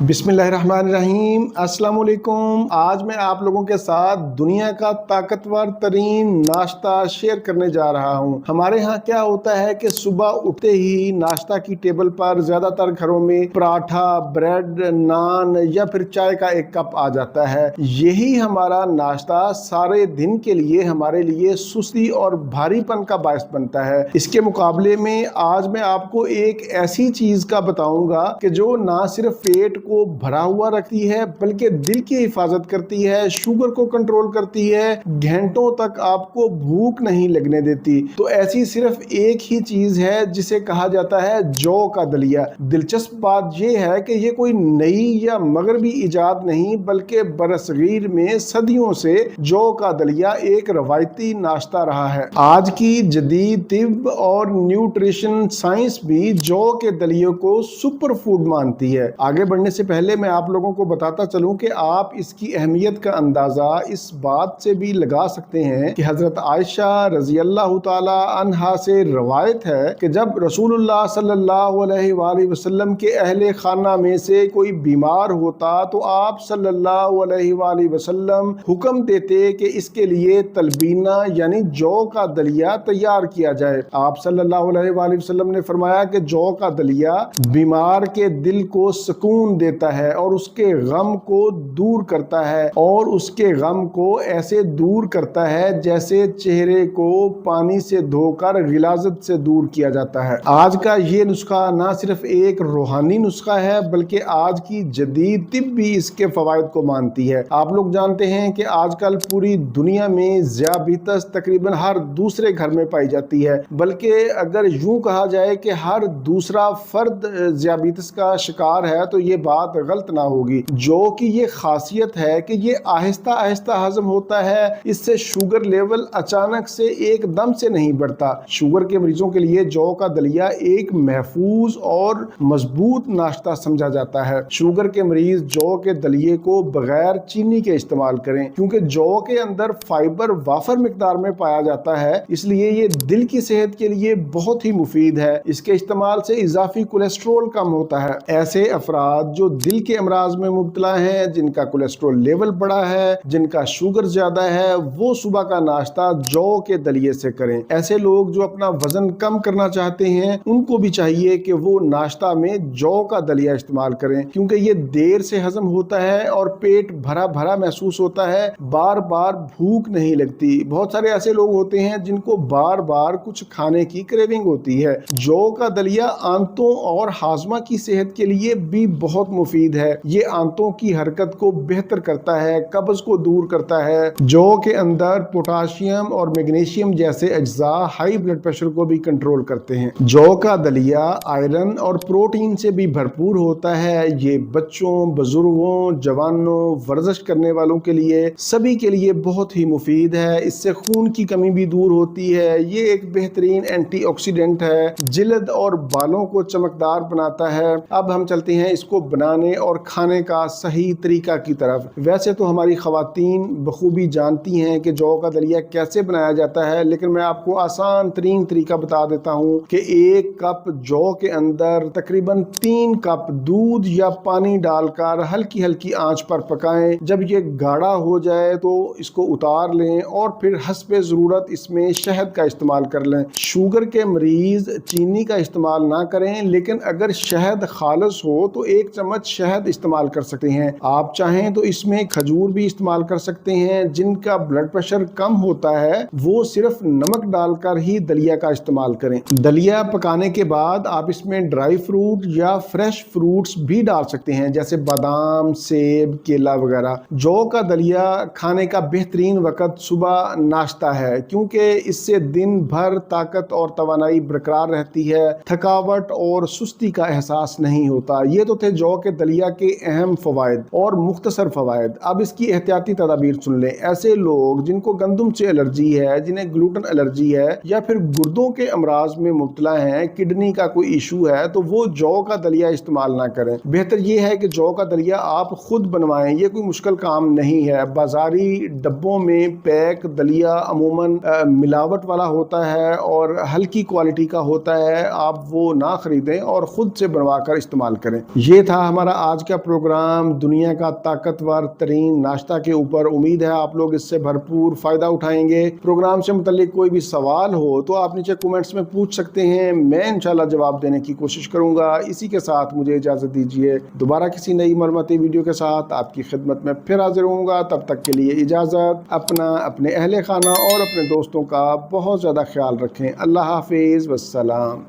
बिस्मिल्लाहिर्रहमानिर्रहीम। अस्सलाम वालेकुम। आज मैं आप लोगों के साथ दुनिया का ताकतवर तरीन नाश्ता शेयर करने जा रहा हूँ। हमारे यहाँ क्या होता है कि सुबह उठते ही नाश्ता की टेबल पर ज़्यादातर घरों में पराठा, ब्रेड, नान या फिर चाय का एक कप आ जाता है। यही हमारा नाश्ता सारे दिन के लिए हमारे लिए सुस्ती और भारीपन का बायस बनता है। इसके मुकाबले में आज मैं आपको एक ऐसी चीज़ का बताऊंगा कि जो ना सिर्फ पेट को भरा हुआ रखती है बल्कि दिल की हिफाजत करती है, शुगर को कंट्रोल करती है, घंटों तक आपको भूख नहीं लगने देती। तो ऐसी सिर्फ एक ही चीज है जिसे कहा जाता है जौ का दलिया। दिलचस्प बात यह है कि ये कोई नई या मगरबी इजाद नहीं बल्कि बरसगीर में सदियों से जौ का दलिया एक रवायती नाश्ता रहा है। आज की जदीद तिब और न्यूट्रिशन साइंस भी जौ के दलिये को सुपर फूड मानती है। आगे बढ़ने से पहले मैं आप लोगों को बताता चलूं कि आप इसकी अहमियत का अंदाजा इस बात से भी लगा सकते हैं कि हजरत आयशा रजी अल्लाह ताला अन्हा से रवायत है कि जब रसूलुल्लाह सल्लल्लाहु अलैहि वसल्लम के अहले खाना में से कोई बीमार होता तो आप सल्लल्लाहु अलैहि वसल्लम हुक्म देते कि इसके लिए तलबीना यानी जौ का दलिया तैयार किया जाए। आप सल्लल्लाहु अलैहि वसल्लम ने फरमाया कि जौ का दलिया बीमार के दिल को सुकून देता है और उसके गम को दूर करता है, और उसके गम को ऐसे दूर करता है जैसे चेहरे को पानी से धोकर गिलाजत से दूर किया जाता है। आज का ये नुस्खा ना सिर्फ एक रूहानी नुस्खा है बल्कि आज की जदीद तिब भी इसके फवायद को मानती है। आप लोग जानते हैं कि आजकल पूरी दुनिया में ज़ियाबितस तकरीबन हर दूसरे घर में पाई जाती है, बल्कि अगर यूं कहा जाए कि हर दूसरा फर्द ज़ियाबितस का शिकार है तो ये बात गलत ना होगी। जो कि ये खासियत है कि ये आहिस्ता आहिस्ता हजम होता है, इससे शुगर लेवल अचानक से एकदम से नहीं बढ़ता। शुगर के मरीजों के लिए जौ का दलिया एक महफूज और मजबूत नाश्ता समझा जाता है। शुगर के मरीज जौ के दलिये को बगैर चीनी के इस्तेमाल करें, क्योंकि जौ के अंदर फाइबर वाफर मिकदार में पाया जाता है, इसलिए ये दिल की सेहत के लिए बहुत ही मुफीद है। इसके इस्तेमाल से इजाफी कोलेस्ट्रोल कम होता है। ऐसे अफराद जो दिल के अमराज में मुब्तला हैं, जिनका कोलेस्ट्रोल लेवल बड़ा है, जिनका शुगर ज्यादा है, वो सुबह का नाश्ता जौ के दलिये से करें। ऐसे लोग जो अपना वजन कम करना चाहते हैं उनको भी चाहिए कि वो नाश्ता में जौ का दलिया इस्तेमाल करें, क्योंकि ये देर से हजम होता है और पेट भरा भरा महसूस होता है, बार बार भूख नहीं लगती। बहुत सारे ऐसे लोग होते हैं जिनको बार बार कुछ खाने की क्रेविंग होती है। जौ का दलिया आंतों और हाजमा की सेहत के लिए भी बहुत मुफीद है। ये आंतों की हरकत को बेहतर करता है, कब्ज को दूर करता है। जौ के अंदर पोटाशियम और मैग्नीशियम जैसे अज्जा हाई ब्लड प्रेशर को भी कंट्रोल करते हैं। जौ का दलिया आयरन और प्रोटीन से भी भरपूर होता है। ये बच्चों, बुजुर्गों, जवानों, वर्जिश करने वालों के लिए, सभी के लिए बहुत ही मुफीद है। इससे खून की कमी भी दूर होती है। ये एक बेहतरीन एंटीऑक्सीडेंट है, जिल्द और बालों को चमकदार बनाता है। अब हम चलते हैं इसको बनाने और खाने का सही तरीका की तरफ। वैसे तो हमारी खवातीन बखूबी जानती हैं कि जौ का दलिया कैसे बनाया जाता है, लेकिन मैं आपको आसान तरीन तरीका बता देता हूँ कि 1 कप जौ के अंदर तकरीबन 3 कप दूध या पानी डालकर हल्की हल्की आंच पर पकाएं। जब ये गाढ़ा हो जाए तो इसको उतार लें और फिर हस्बे ज़रूरत इसमें शहद का इस्तेमाल कर लें। शुगर के मरीज चीनी का इस्तेमाल ना करें, लेकिन अगर शहद खालस हो तो 1 चम्मच शहद इस्तेमाल कर सकते हैं। आप चाहें तो इसमें खजूर भी इस्तेमाल कर सकते हैं। जिनका ब्लड प्रेशर कम होता है वो सिर्फ नमक डालकर ही दलिया का इस्तेमाल करें। दलिया पकाने के बाद आप इसमें ड्राई फ्रूट या फ्रेश फ्रूट्स भी डाल सकते हैं, जैसे बादाम, सेब, केला वगैरह। जौ का दलिया खाने का बेहतरीन वक्त सुबह नाश्ता है, क्योंकि इससे दिन भर ताकत और तवानाई बरकरार रहती है, थकावट और सुस्ती का एहसास नहीं होता। ये तो थे जौ के दलिया के अहम फवायद और मुख्तसर फवायद। अब इसकी एहतियाती तदाबीर सुन लें। ऐसे लोग जिनको गंदम से एलर्जी है, जिन्हें ग्लूटेन एलर्जी है या फिर गुर्दों के अमराज में मुब्तला हैं, किडनी का कोई इशू है, तो वो जौ का दलिया इस्तेमाल ना करें। बेहतर ये है कि जौ का दलिया आप खुद बनवाएं। ये कोई मुश्किल काम नहीं है। बाजारी डब्बों में पैक दलिया अमूमन मिलावट वाला होता है और हल्की क्वालिटी का होता है। आप वो ना खरीदें और खुद से बनवा कर इस्तेमाल करें। ये था हमारा आज का प्रोग्राम दुनिया का ताकतवर तरीन नाश्ता के ऊपर। उम्मीद है आप लोग इससे भरपूर फ़ायदा उठाएंगे। प्रोग्राम से मुतल्लिक कोई भी सवाल हो तो आप नीचे कमेंट्स में पूछ सकते हैं, मैं इंशाल्लाह जवाब देने की कोशिश करूँगा। इसी के साथ मुझे इजाज़त दीजिए, दोबारा किसी नई मरमती वीडियो के साथ आपकी खिदमत में फिर हाजिर होऊंगा। तब तक के लिए इजाज़त। अपना, अपने अहले खाना और अपने दोस्तों का बहुत ज़्यादा ख्याल रखें। अल्लाह हाफिज़, वस्सलाम।